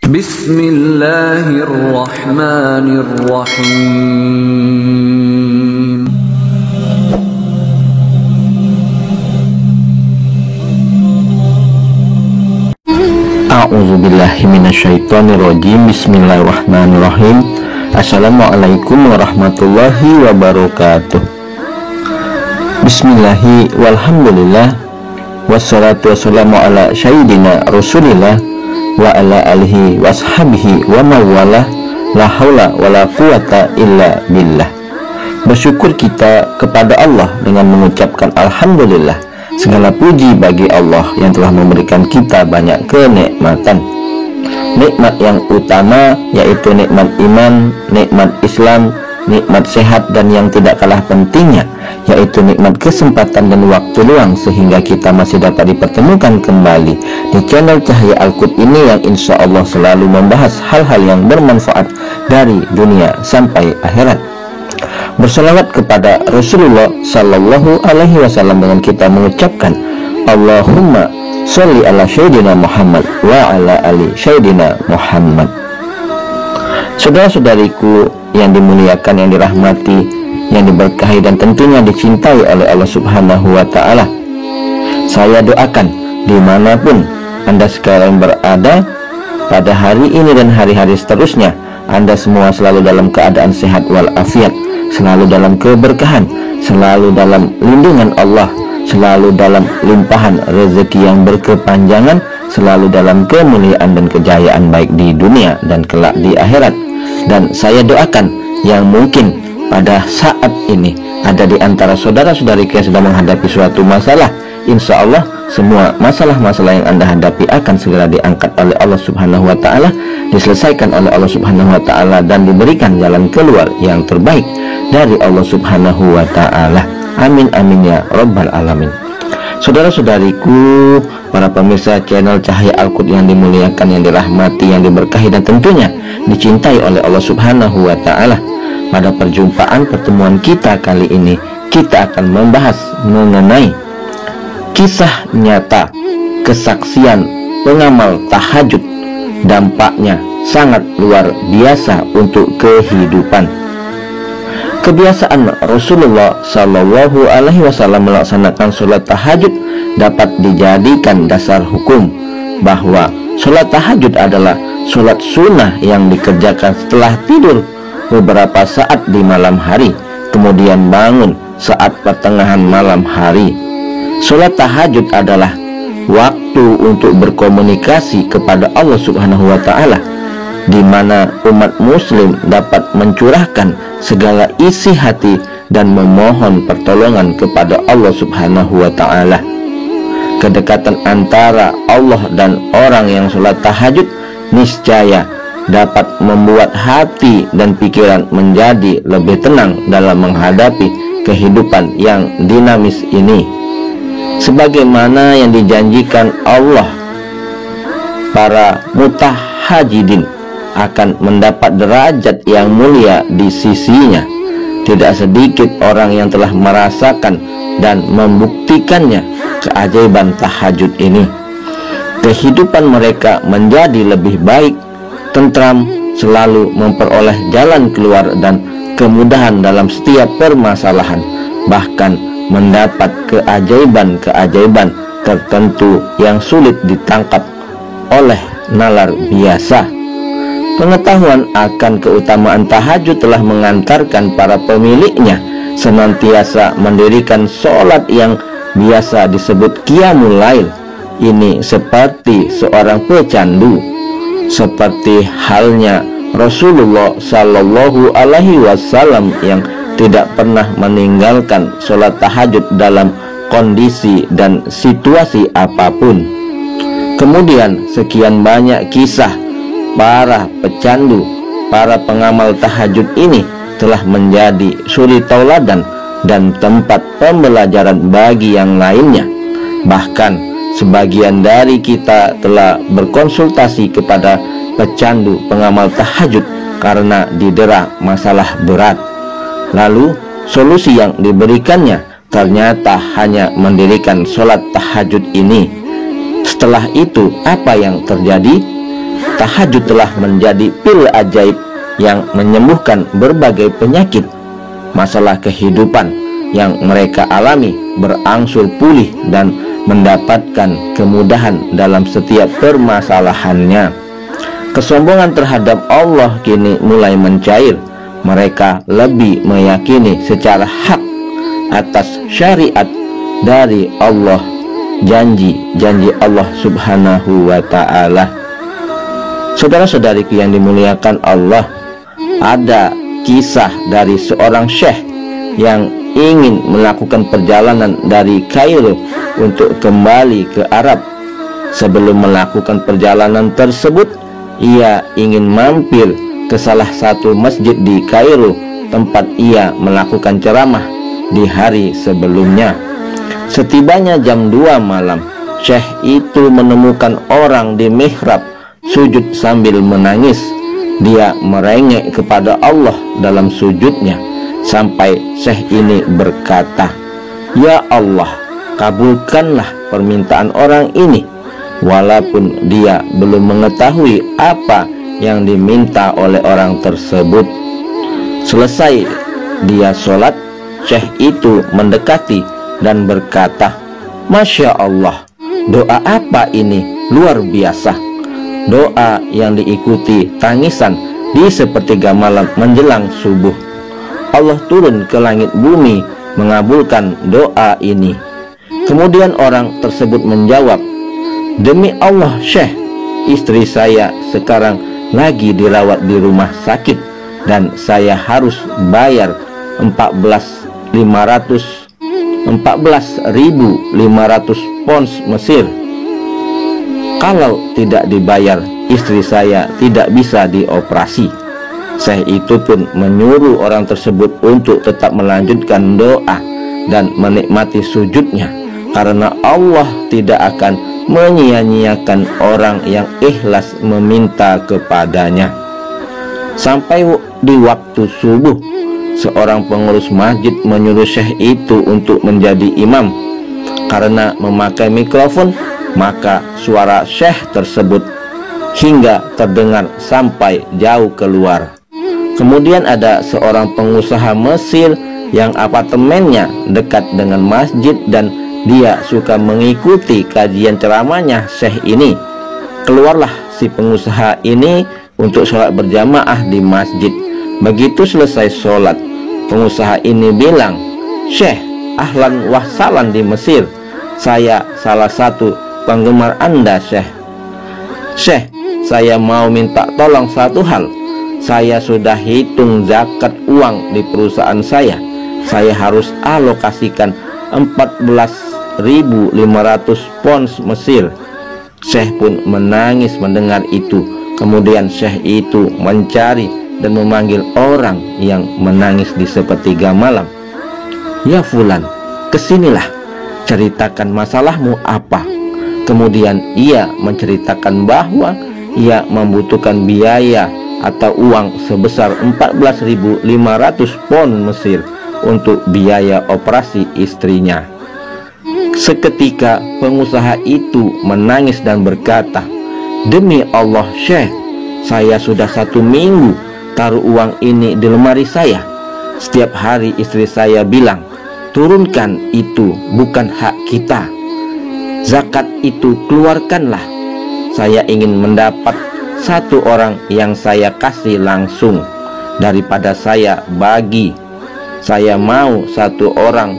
Bismillahirrahmanirrahim. A'udzubillahi minasyaitonirrajim. Bismillahirrahmanirrahim. Assalamualaikum warahmatullahi wabarakatuh. Bismillahi walhamdulillah, wassalatu wassalamu ala sayyidina rasulillah wa ala alihi washabihi wa mawalah. La haula wa la quwata illa billah. Bersyukur kita kepada Allah dengan mengucapkan alhamdulillah. Segala puji bagi Allah yang telah memberikan kita banyak kenikmatan. Nikmat yang utama yaitu nikmat iman, nikmat Islam, nikmat sehat, dan yang tidak kalah pentingnya yaitu nikmat kesempatan dan waktu luang sehingga kita masih dapat dipertemukan kembali di channel Cahaya Al-Qud ini yang insya Allah selalu membahas hal-hal yang bermanfaat dari dunia sampai akhirat. Berselawat kepada Rasulullah Sallallahu Alaihi Wasallam dengan kita mengucapkan Allahumma sholli ala Sayyidina Muhammad wa ala ali Sayyidina Muhammad. Saudara-saudariku yang dimuliakan, yang dirahmati, yang diberkahi dan tentunya dicintai oleh Allah Subhanahu wa Ta'ala, saya doakan dimanapun Anda sekarang berada pada hari ini dan hari-hari seterusnya, Anda semua selalu dalam keadaan sehat walafiat, selalu dalam keberkahan, selalu dalam lindungan Allah, selalu dalam limpahan rezeki yang berkepanjangan, selalu dalam kemuliaan dan kejayaan baik di dunia dan kelak di akhirat. Dan saya doakan yang mungkin pada saat ini ada di antara saudara-saudari yang sedang menghadapi suatu masalah, insya Allah semua masalah-masalah yang Anda hadapi akan segera diangkat oleh Allah Subhanahu wa Ta'ala, diselesaikan oleh Allah Subhanahu wa Ta'ala, dan diberikan jalan keluar yang terbaik dari Allah Subhanahu wa Ta'ala. Amin amin ya rabbal alamin. Saudara-saudariku, para pemirsa channel Cahaya Al-Qud yang dimuliakan, yang dirahmati, yang diberkahi dan tentunya dicintai oleh Allah Subhanahu wa Ta'ala, pada pertemuan kita kali ini kita akan membahas mengenai kisah nyata kesaksian pengamal tahajud. Dampaknya sangat luar biasa untuk kehidupan. Kebiasaan Rasulullah Shallallahu Alaihi Wasallam melaksanakan sholat tahajud dapat dijadikan dasar hukum bahwa sholat tahajud adalah sholat sunnah yang dikerjakan setelah tidur beberapa saat di malam hari, kemudian bangun saat pertengahan malam hari. Sholat tahajud adalah waktu untuk berkomunikasi kepada Allah Subhanahu wa Ta'ala, di mana umat muslim dapat mencurahkan segala isi hati dan memohon pertolongan kepada Allah Subhanahu wa Ta'ala. Kedekatan antara Allah dan orang yang sholat tahajud niscaya dapat membuat hati dan pikiran menjadi lebih tenang dalam menghadapi kehidupan yang dinamis ini. Sebagaimana yang dijanjikan Allah, para mutahajidin akan mendapat derajat yang mulia di sisinya. Tidak sedikit orang yang telah merasakan dan membuktikannya keajaiban tahajud ini. Kehidupan mereka menjadi lebih baik, tentram, selalu memperoleh jalan keluar dan kemudahan dalam setiap permasalahan, bahkan mendapat keajaiban-keajaiban tertentu yang sulit ditangkap oleh nalar biasa. Pengetahuan akan keutamaan tahajud telah mengantarkan para pemiliknya senantiasa mendirikan sholat yang biasa disebut qiyamul lail ini seperti seorang pecandu, seperti halnya Rasulullah Sallallahu Alaihi Wasallam yang tidak pernah meninggalkan sholat tahajud dalam kondisi dan situasi apapun. Kemudian sekian banyak kisah para pecandu, para pengamal tahajud ini telah menjadi suri tauladan dan tempat pembelajaran bagi yang lainnya. Bahkan sebagian dari kita telah berkonsultasi kepada pecandu pengamal tahajud karena didera masalah berat. Lalu solusi yang diberikannya ternyata hanya mendirikan sholat tahajud ini. Setelah itu apa yang terjadi? Tahajud telah menjadi pil ajaib yang menyembuhkan berbagai penyakit. Masalah kehidupan yang mereka alami berangsur pulih dan mendapatkan kemudahan dalam setiap permasalahannya. Kesombongan terhadap Allah kini mulai mencair. Mereka lebih meyakini secara hak atas syariat dari Allah, janji-janji Allah Subhanahu wa ta'ala. Saudara-saudariku yang dimuliakan Allah, ada kisah dari seorang syekh yang ingin melakukan perjalanan dari Kairo untuk kembali ke Arab. Sebelum melakukan perjalanan tersebut, ia ingin mampir ke salah satu masjid di Kairo tempat ia melakukan ceramah di hari sebelumnya. Setibanya jam 2 malam, syekh itu menemukan orang di mihrab sujud sambil menangis. Dia merengek kepada Allah dalam sujudnya sampai syekh ini berkata, "Ya Allah, kabulkanlah permintaan orang ini," walaupun dia belum mengetahui apa yang diminta oleh orang tersebut. Selesai dia sholat, syekh itu mendekati dan berkata, "Masya Allah, doa apa ini luar biasa." Doa yang diikuti tangisan di sepertiga malam menjelang subuh. Allah turun ke langit bumi mengabulkan doa ini. Kemudian orang tersebut menjawab, "Demi Allah syekh, istri saya sekarang lagi dirawat di rumah sakit dan saya harus bayar 14.500 pounds Mesir. Kalau tidak dibayar, istri saya tidak bisa dioperasi." Syekh itu pun menyuruh orang tersebut untuk tetap melanjutkan doa dan menikmati sujudnya, karena Allah tidak akan menyia-nyiakan orang yang ikhlas meminta kepadanya. Sampai di waktu subuh, seorang pengurus masjid menyuruh syekh itu untuk menjadi imam. Karena memakai mikrofon, maka suara syekh tersebut hingga terdengar sampai jauh keluar. Kemudian ada seorang pengusaha Mesir yang apartemennya dekat dengan masjid dan dia suka mengikuti kajian ceramahnya syekh ini. Keluarlah si pengusaha ini untuk sholat berjamaah di masjid. Begitu selesai sholat, pengusaha ini bilang, "Syekh, ahlan wa sahlan di Mesir. Saya salah satu penggemar Anda, Syekh. Syekh, saya mau minta tolong satu hal. Saya sudah hitung zakat uang di perusahaan saya. Saya harus alokasikan 14.500 pounds Mesir." Syekh pun menangis mendengar itu. Kemudian syekh itu mencari dan memanggil orang yang menangis di sepertiga malam. "Ya fulan, kesinilah, ceritakan masalahmu apa." Kemudian ia menceritakan bahwa ia membutuhkan biaya atau uang sebesar 14.500 pound Mesir untuk biaya operasi istrinya. Seketika pengusaha itu menangis dan berkata, "Demi Allah syekh, saya sudah 1 minggu taruh uang ini di lemari saya. Setiap hari istri saya bilang, turunkan itu, bukan hak kita. Zakat itu keluarkanlah. Saya ingin mendapat satu orang yang saya kasih langsung daripada saya bagi. Saya mau satu orang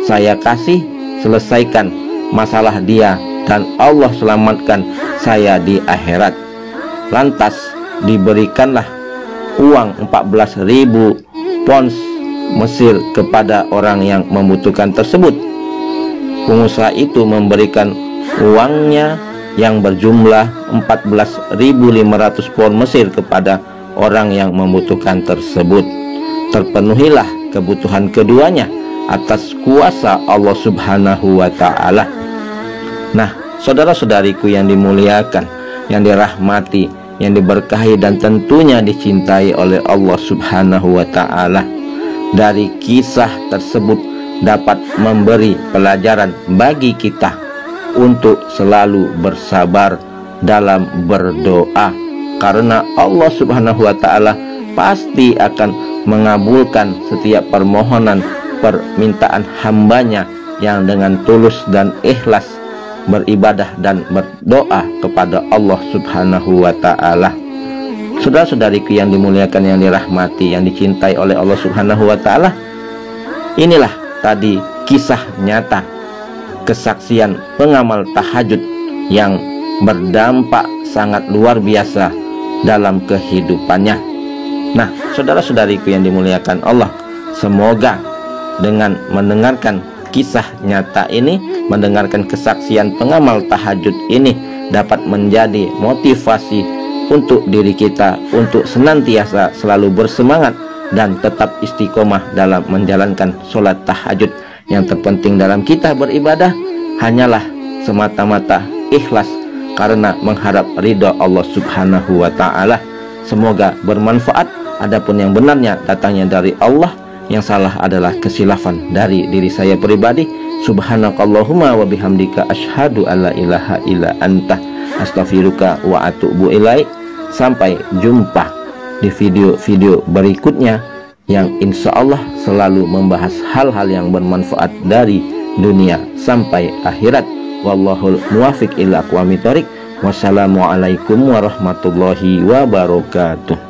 saya kasih, selesaikan masalah dia, dan Allah selamatkan saya di akhirat." Lantas diberikanlah uang 14.000 pounds Mesir kepada orang yang membutuhkan tersebut. Pengusaha itu memberikan uangnya yang berjumlah 14.500 pound Mesir kepada orang yang membutuhkan tersebut. Terpenuhilah kebutuhan keduanya atas kuasa Allah Subhanahu wa ta'ala. Nah, saudara-saudariku yang dimuliakan, yang dirahmati, yang diberkahi dan tentunya dicintai oleh Allah Subhanahu wa ta'ala, dari kisah tersebut dapat memberi pelajaran bagi kita untuk selalu bersabar dalam berdoa. karena Allah Subhanahu wa ta'ala pasti akan mengabulkan setiap permintaan hambanya yang dengan tulus dan ikhlas beribadah dan berdoa kepada Allah Subhanahu wa ta'ala. Saudara-saudariku yang dimuliakan, yang dirahmati, yang dicintai oleh Allah Subhanahu wa ta'ala, inilah tadi kisah nyata kesaksian pengamal tahajud yang berdampak sangat luar biasa dalam kehidupannya. Nah, saudara-saudariku yang dimuliakan Allah, semoga dengan mendengarkan kisah nyata ini, mendengarkan kesaksian pengamal tahajud ini dapat menjadi motivasi untuk diri kita untuk senantiasa selalu bersemangat dan tetap istiqomah dalam menjalankan sholat tahajud. Yang terpenting dalam kita beribadah hanyalah semata-mata ikhlas karena mengharap ridha Allah Subhanahu wa ta'ala. Semoga bermanfaat. Adapun yang benarnya datangnya dari Allah, yang salah adalah kesilafan dari diri saya pribadi. Subhanakallahumma wa bihamdika asyhadu alla ilaha illa anta astaghfiruka wa atubu ilaik. Sampai jumpa di video-video berikutnya yang insya Allah selalu membahas hal-hal yang bermanfaat dari dunia sampai akhirat. Wallahul muwafiq ila aqwamit thoriq. Wassalamualaikum warahmatullahi wabarakatuh.